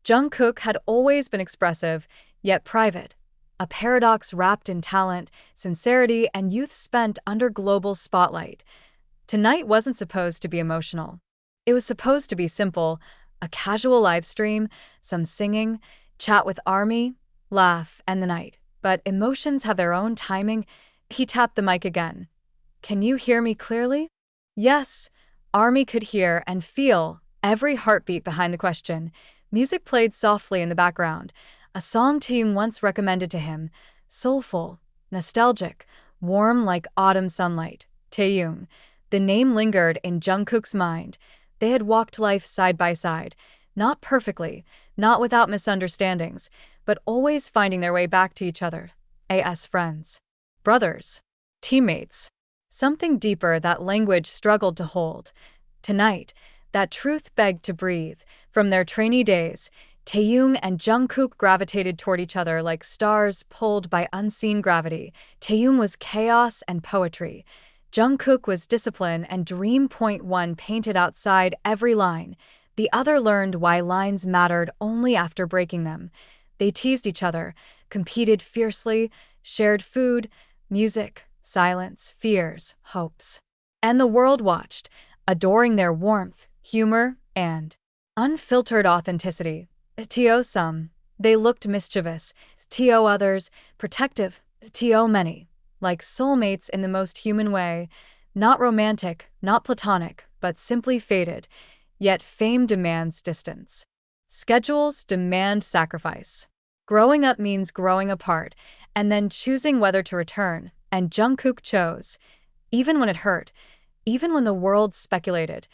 Jungkook had always been expressive, yet private, a paradox wrapped in talent, sincerity, and youth spent under global spotlight. Tonight wasn't supposed to be emotional. It was supposed to be simple, a casual live stream, some singing, chat with ARMY, laugh, and the night. But emotions have their own timing. He tapped the mic again. Can you hear me clearly? Yes, ARMY could hear and feel every heartbeat behind the question. Music played softly in the background, a song Taehyung once recommended to him, soulful, nostalgic, warm like autumn sunlight. Taehyung. The name lingered in Jungkook's mind. They had walked life side by side, not perfectly, not without misunderstandings, but always finding their way back to each other. As friends, brothers, teammates. Something deeper that language struggled to hold. Tonight, that truth begged to breathe. From their trainee days, Taehyung and Jungkook gravitated toward each other like stars pulled by unseen gravity. Taehyung was chaos and poetry. Jungkook was discipline and dream. One painted outside every line. The other learned why lines mattered only after breaking them. They teased each other, competed fiercely, shared food, music, silence, fears, hopes. And the world watched, adoring their warmth, humor, and unfiltered authenticity. To some, they looked mischievous. To others, protective. To many, like soulmates in the most human way. Not romantic, not platonic, but simply fated. Yet fame demands distance. Schedules demand sacrifice. Growing up means growing apart, and then choosing whether to return. And Jungkook chose. Even when it hurt, even when the world speculated,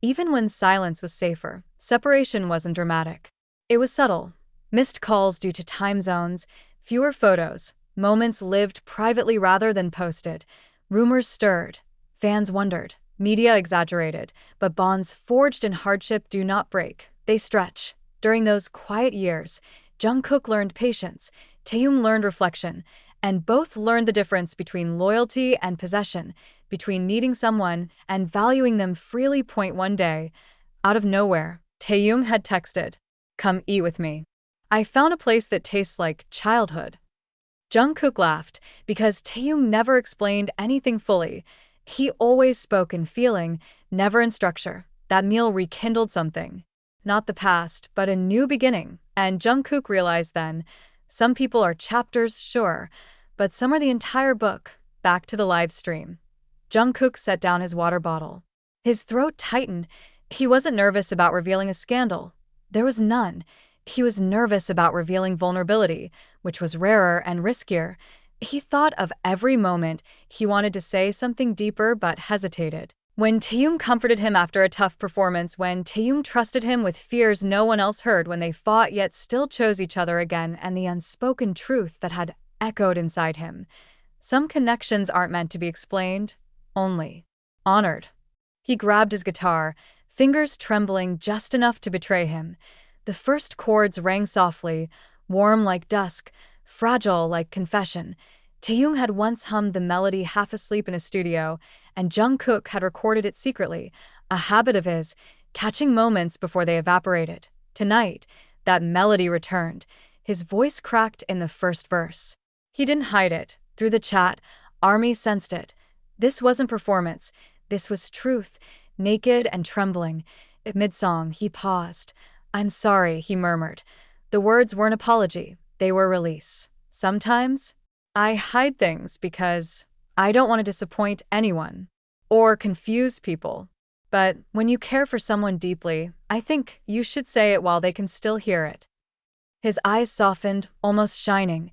even when silence was safer, separation wasn't dramatic. It was subtle. Missed calls due to time zones, fewer photos, moments lived privately rather than posted. Rumors stirred. Fans wondered. Media exaggerated. But bonds forged in hardship do not break. They stretch. During those quiet years, Jungkook learned patience. Taehyung learned reflection. And both learned the difference between loyalty and possession, between needing someone and valuing them freely. One day, out of nowhere, Taehyung had texted, "Come eat with me. I found a place that tastes like childhood." Jungkook laughed, because Taehyung never explained anything fully. He always spoke in feeling, never in structure. That meal rekindled something. Not the past, but a new beginning. And Jungkook realized then, some people are chapters, sure, but some are the entire book. Back to the live stream. Jungkook set down his water bottle. His throat tightened. He wasn't nervous about revealing a scandal. There was none. He was nervous about revealing vulnerability, which was rarer and riskier. He thought of every moment he wanted to say something deeper but hesitated. When Taehyung comforted him after a tough performance, when Taehyung trusted him with fears no one else heard, when they fought yet still chose each other again, and the unspoken truth that had echoed inside him. Some connections aren't meant to be explained, only honored. He grabbed his guitar, fingers trembling just enough to betray him. The first chords rang softly, warm like dusk, fragile like confession. Taehyung had once hummed the melody half asleep in a studio, and Jungkook had recorded it secretly, a habit of his, catching moments before they evaporated. Tonight, that melody returned. His voice cracked in the first verse. He didn't hide it. Through the chat, ARMY sensed it. This wasn't performance. This was truth, naked and trembling. Mid-song, he paused. "I'm sorry," he murmured. The words weren't apology. They were release. Sometimes, I hide things because I don't want to disappoint anyone or confuse people. But when you care for someone deeply, I think you should say it while they can still hear it. His eyes softened, almost shining.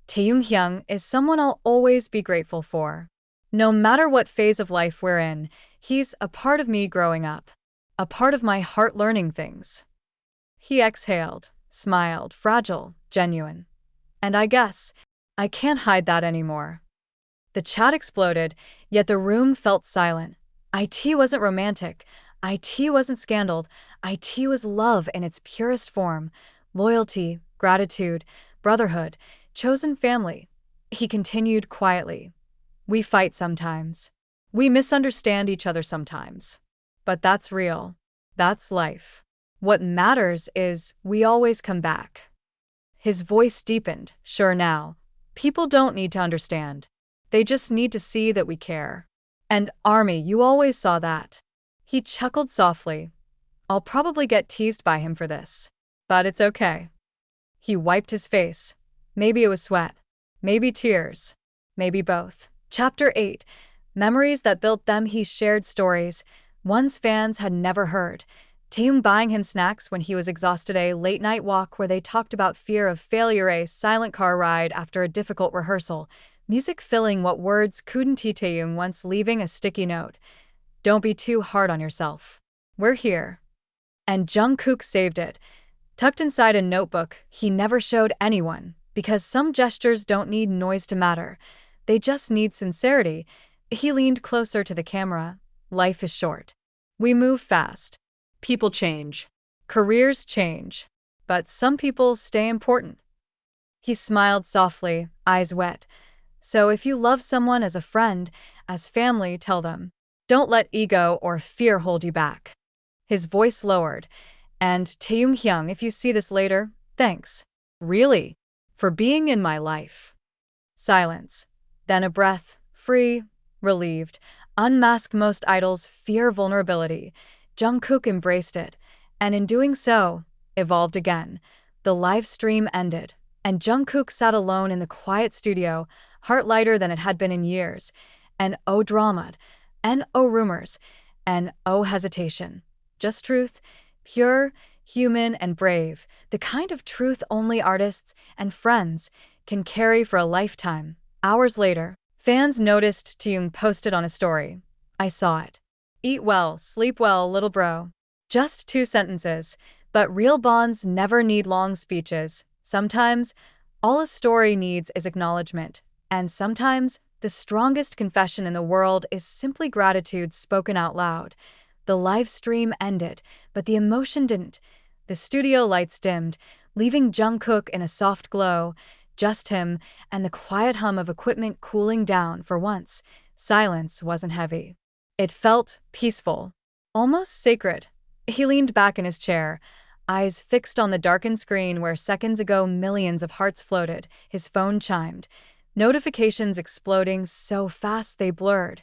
Taehyung is someone I'll always be grateful for. No matter what phase of life we're in, he's a part of me growing up, a part of my heart learning things. He exhaled, smiled, fragile, genuine. And I guess I can't hide that anymore. The chat exploded, yet the room felt silent. IT wasn't romantic. IT wasn't scandaled. IT was love in its purest form. Loyalty, gratitude, brotherhood, chosen family. He continued quietly. We fight sometimes. We misunderstand each other sometimes. But that's real. That's life. What matters is we always come back. His voice deepened. Sure now. People don't need to understand. They just need to see that we care. And Army, you always saw that. He chuckled softly. I'll probably get teased by him for this. But it's okay. He wiped his face. Maybe it was sweat. Maybe tears. Maybe both. Chapter 8. Memories that built them. He shared stories one's fans had never heard. Taehyung buying him snacks when he was exhausted, a late-night walk where they talked about fear of failure, a silent car ride after a difficult rehearsal, music filling what words couldn't. Taehyung once leaving a sticky note. Don't be too hard on yourself. We're here. And Jungkook saved it. Tucked inside a notebook he never showed anyone, because some gestures don't need noise to matter. They just need sincerity. He leaned closer to the camera. Life is short. We move fast. People change. Careers change. But some people stay important. He smiled softly, eyes wet. So if you love someone as a friend, as family, tell them. Don't let ego or fear hold you back. His voice lowered. And Taehyung, if you see this later, thanks. Really. For being in my life. Silence. Then a breath, free, relieved. Unmasked most idols fear vulnerability. Jungkook embraced it, and in doing so, evolved again. The live stream ended, and Jungkook sat alone in the quiet studio, heart lighter than it had been in years. And oh drama, and oh rumors, and oh hesitation. Just truth, pure, human, and brave, the kind of truth only artists and friends can carry for a lifetime. Hours later, fans noticed Taehyung posted on a story. I saw it. Eat well, sleep well, little bro. Just 2 sentences, but real bonds never need long speeches. Sometimes, all a story needs is acknowledgement, and sometimes, the strongest confession in the world is simply gratitude spoken out loud. The live stream ended, but the emotion didn't. The studio lights dimmed, leaving Jungkook in a soft glow, just him and the quiet hum of equipment cooling down. For once, silence wasn't heavy. It felt peaceful, almost sacred. He leaned back in his chair, eyes fixed on the darkened screen where seconds ago millions of hearts floated. His phone chimed, notifications exploding so fast they blurred.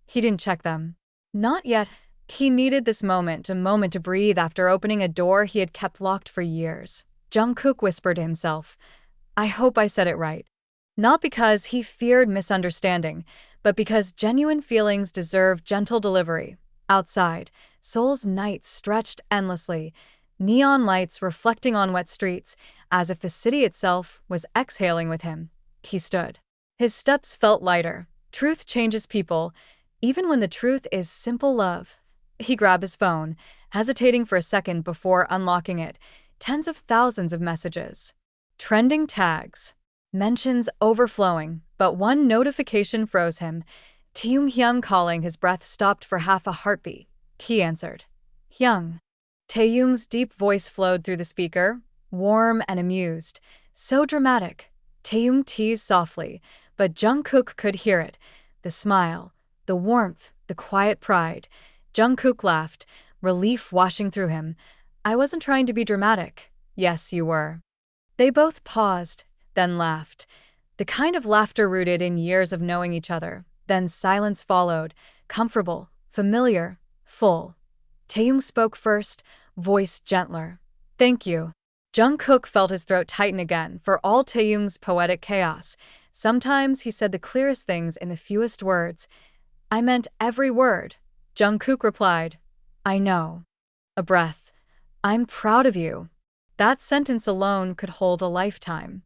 He didn't check them. Not yet. He needed this moment, a moment to breathe after opening a door he had kept locked for years. Jungkook whispered to himself, I hope I said it right. Not because he feared misunderstanding, but because genuine feelings deserve gentle delivery. Outside, Seoul's night stretched endlessly, neon lights reflecting on wet streets, as if the city itself was exhaling with him. He stood. His steps felt lighter. Truth changes people, even when the truth is simple love. He grabbed his phone, hesitating for a second before unlocking it. Tens of thousands of messages. Trending tags. Mentions overflowing, but one notification froze him. Taehyung calling. His breath stopped for half a heartbeat. He answered. Hyung. Taehyung's deep voice flowed through the speaker, warm and amused. So dramatic. Taehyung teased softly, but Jungkook could hear it. The smile, the warmth, the quiet pride. Jungkook laughed, relief washing through him. I wasn't trying to be dramatic. Yes, you were. They both paused, then laughed. The kind of laughter rooted in years of knowing each other. Then silence followed, comfortable, familiar, full. Taehyung spoke first, voice gentler. Thank you. Jungkook felt his throat tighten again. For all Taehyung's poetic chaos, sometimes he said the clearest things in the fewest words. I meant every word. Jungkook replied, I know. A breath. I'm proud of you. That sentence alone could hold a lifetime.